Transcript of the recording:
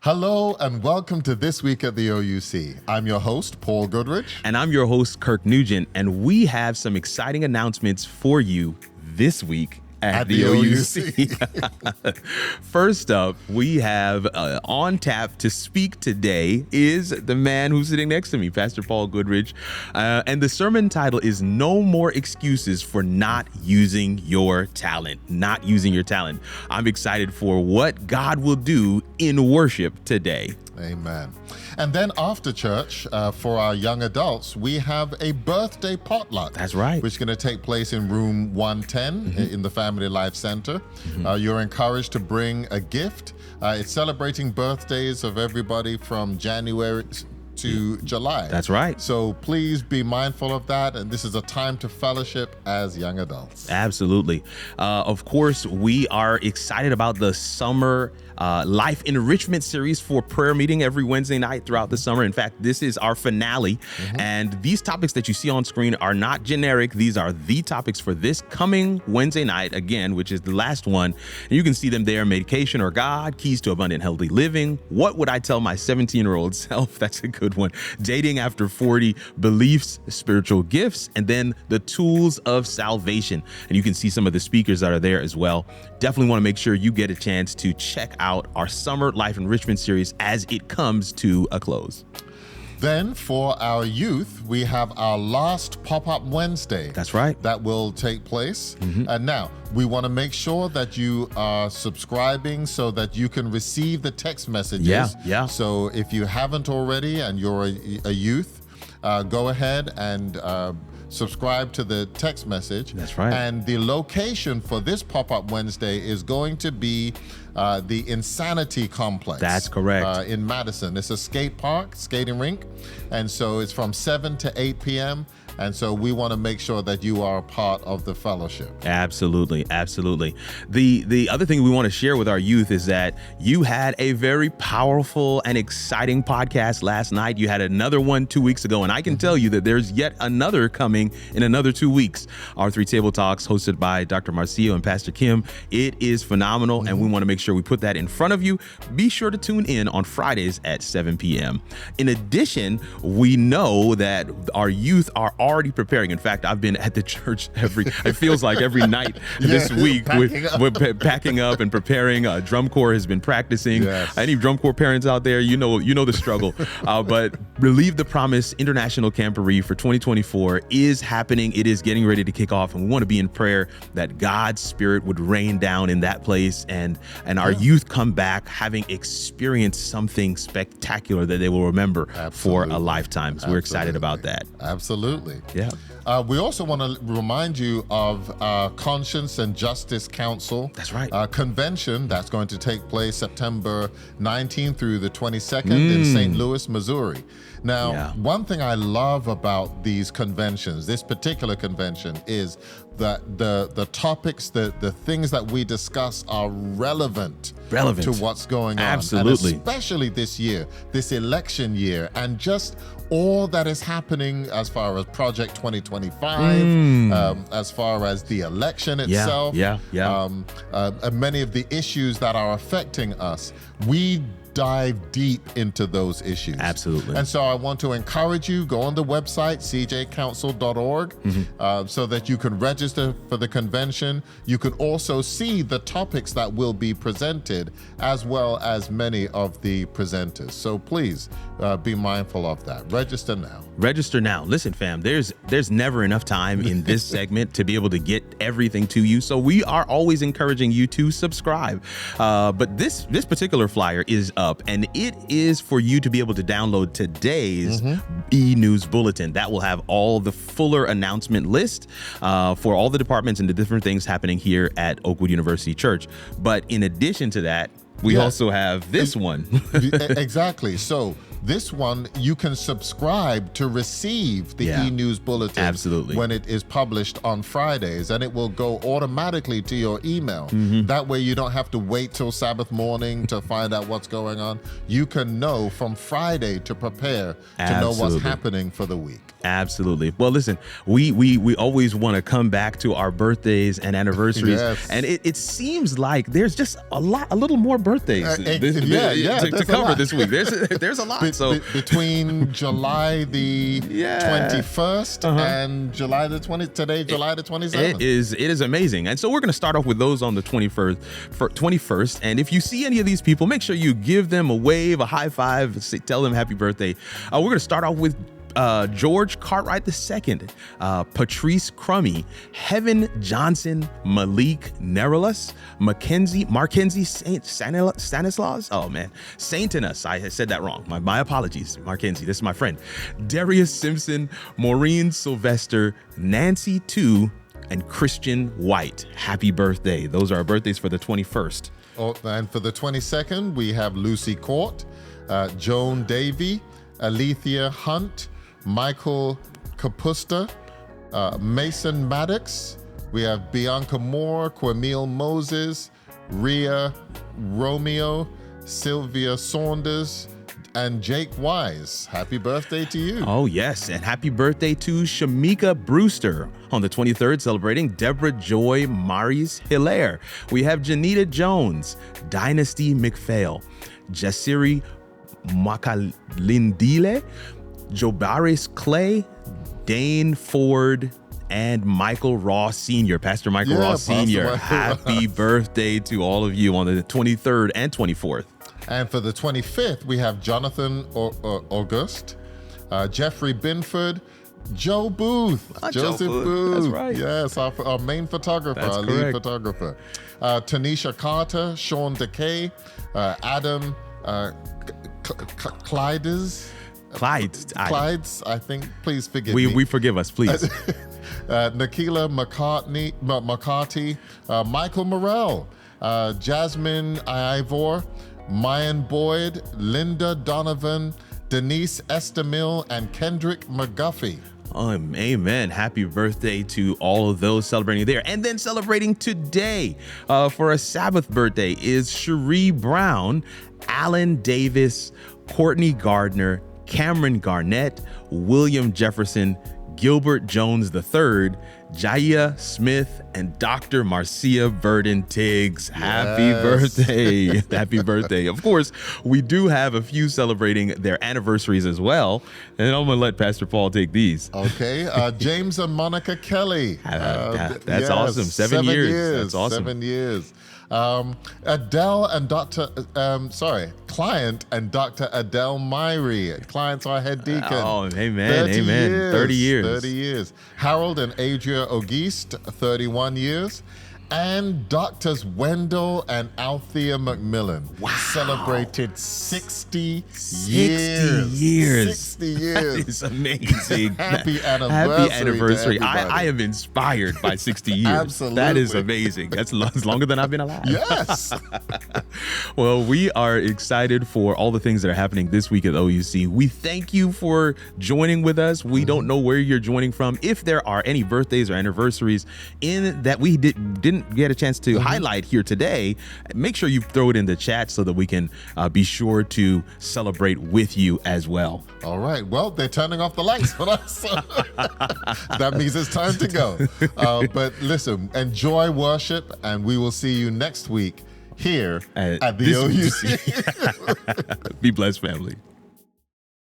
Hello and welcome to This Week at the OUC. I'm your host, Paul Goodrich. And I'm your host, Kirk Nugent, and we have some exciting announcements for you this week at the OUC. First up, we have on tap to speak today is the man who's sitting next to me, Pastor Paul Goodrich. And the sermon title is No More Excuses for Not Using Your Talent. Not using your talent. I'm excited for what God will do in worship today. Amen. And then after church, for our young adults, we have a birthday potluck. That's right. Which is going to take place in room 110 in the Family Life Center. You're encouraged to bring a gift. It's celebrating birthdays of everybody from January to July. That's right. So please be mindful of that. And this is a time to fellowship as young adults. Absolutely. Of course, we are excited about the summer life enrichment series for prayer meeting every Wednesday night throughout the summer. In fact, this is our finale. And these topics that you see on screen are not generic. These are the topics for this coming Wednesday night, again, which is the last one. And you can see them there: medication or God, keys to abundant healthy living, what would I tell my 17-year-old self? That's a good one. Dating after 40, beliefs, spiritual gifts, and then the tools of salvation. And you can see some of the speakers that are there as well. Definitely want to make sure you get a chance to check out our summer life enrichment series as it comes to a close. Then for our youth, we have our last Pop-Up Wednesday. That's right. That will take place. And now we want to make sure that you are subscribing so that you can receive the text messages. Yeah. So if you haven't already and you're a youth, go ahead and subscribe to the text message. That's right. And the location for this Pop-Up Wednesday is going to be the Insanity Complex. That's correct. In Madison. It's a skate park, skating rink. And so it's from 7 to 8 p.m. And so we want to make sure that you are a part of the fellowship. Absolutely. Absolutely. The other thing we want to share with our youth is that you had a very powerful and exciting podcast last night. You had another one 2 weeks ago, and I can tell you that there's yet another coming in another 2 weeks. Our Three Table Talks hosted by Dr. Marcio and Pastor Kim. It is phenomenal, and we want to make sure we put that in front of you. Be sure to tune in on Fridays at 7 p.m. In addition, we know that our youth are already preparing. In fact, I've been at the church it feels like every night this week with packing up and preparing. Drum corps has been practicing. Yes. Any drum corps parents out there, you know the struggle. But Relieve the Promise International Camporee for 2024 is happening. It is getting ready to kick off, and we want to be in prayer that God's Spirit would rain down in that place and our youth come back having experienced something spectacular that they will remember for a lifetime. So we're excited about that. Absolutely. Yeah. We also want to remind you of Conscience and Justice Council. That's right. Convention that's going to take place September 19th through the 22nd in St. Louis, Missouri. Now, one thing I love about these conventions, this particular convention, is that the topics, the things that we discuss are relevant to what's going on. Absolutely. And especially this year, this election year, and just all that is happening as far as Project 2025, as far as the election itself, and many of the issues that are affecting us. We dive deep into those issues. Absolutely. And so I want to encourage you, go on the website, cjcouncil.org, so that you can register for the convention. You can also see the topics that will be presented, as well as many of the presenters. So please be mindful of that. Register now. Register now. Listen, fam, there's never enough time in this segment to be able to get everything to you. So we are always encouraging you to subscribe. But this particular flyer is up, and it is for you to be able to download today's e-news bulletin. That will have all the fuller announcement list for all the departments and the different things happening here at Oakwood University Church. But in addition to that, we also have this one. Exactly. So This one, you can subscribe to receive the e-news bulletin. Absolutely. When it is published on Fridays, and it will go automatically to your email. That way you don't have to wait till Sabbath morning to find out what's going on. You can know from Friday to prepare to know what's happening for the week. Absolutely. Well, listen, we always want to come back to our birthdays and anniversaries, and it seems like there's just a little more birthdays to cover this week. There's a lot. So between July the 21st and July the 20th, today, July the 27th. It is amazing. And so we're going to start off with those on the 21st. And if you see any of these people, make sure you give them a wave, a high five, tell them happy birthday. We're going to start off with George Cartwright II, Patrice Crummy, Heaven Johnson, Malik Nerulus, Markenzie Stanislaus. Oh man, Saintinus. I said that wrong. My apologies, Markenzie. This is my friend. Darius Simpson, Maureen Sylvester, Nancy Tu, and Christian White. Happy birthday. Those are our birthdays for the 21st. Oh, and for the 22nd, we have Lucy Court, Joan Davey, Alethea Hunt, Michael Capusta, Mason Maddox. We have Bianca Moore, Quamille Moses, Rhea Romeo, Sylvia Saunders, and Jake Wise. Happy birthday to you. Oh, yes. And happy birthday to Shamika Brewster on the 23rd, celebrating Deborah Joy Maris Hilaire. We have Janita Jones, Dynasty McPhail, Jasiri Makalindile, Jobaris Clay, Dane Ford, and Michael Ross Sr., Pastor Michael Ross Sr. Happy birthday to all of you on the 23rd and 24th. And for the 25th, we have Jonathan August, Jeffrey Binford, Joe Booth, Joseph Booth. That's right. Yes, our main photographer, lead photographer. Tanisha Carter, Sean DeKay, Adam Clydes, I think. Please forgive me. We forgive us, please. Nakila McCarty, Michael Morrell, Jasmine Ivor, Mayan Boyd, Linda Donovan, Denise Estamil, and Kendrick McGuffey. Amen. Happy birthday to all of those celebrating there. And then celebrating today for a Sabbath birthday is Cherie Brown, Alan Davis, Courtney Gardner, Cameron Garnett, William Jefferson, Gilbert Jones III, Jaya Smith, and Dr. Marcia Burden Tiggs. Happy birthday. Happy birthday. Of course, we do have a few celebrating their anniversaries as well. And I'm going to let Pastor Paul take these. Okay. James and Monica Kelly. That's awesome. 7 years. That's awesome. 7 years. Adele and Client and Dr. Adele Myrie. Client's our head deacon. Oh, amen. 30 years. 30 years. Harold and Adria Auguste, 31 years. And Doctors Wendell and Althea McMillan celebrated 60 years. 60 years. That is amazing. Happy anniversary. I am inspired by 60 years. Absolutely. That is amazing. That's longer than I've been alive. Yes. Well, we are excited for all the things that are happening this week at OUC. We thank you for joining with us. We don't know where you're joining from. If there are any birthdays or anniversaries in that we didn't get a chance to highlight here today, make sure you throw it in the chat so that we can be sure to celebrate with you as well. All right. Well, they're turning off the lights for us. That means it's time to go. But listen, enjoy worship, and we will see you next week here at the OUC. Be blessed, family.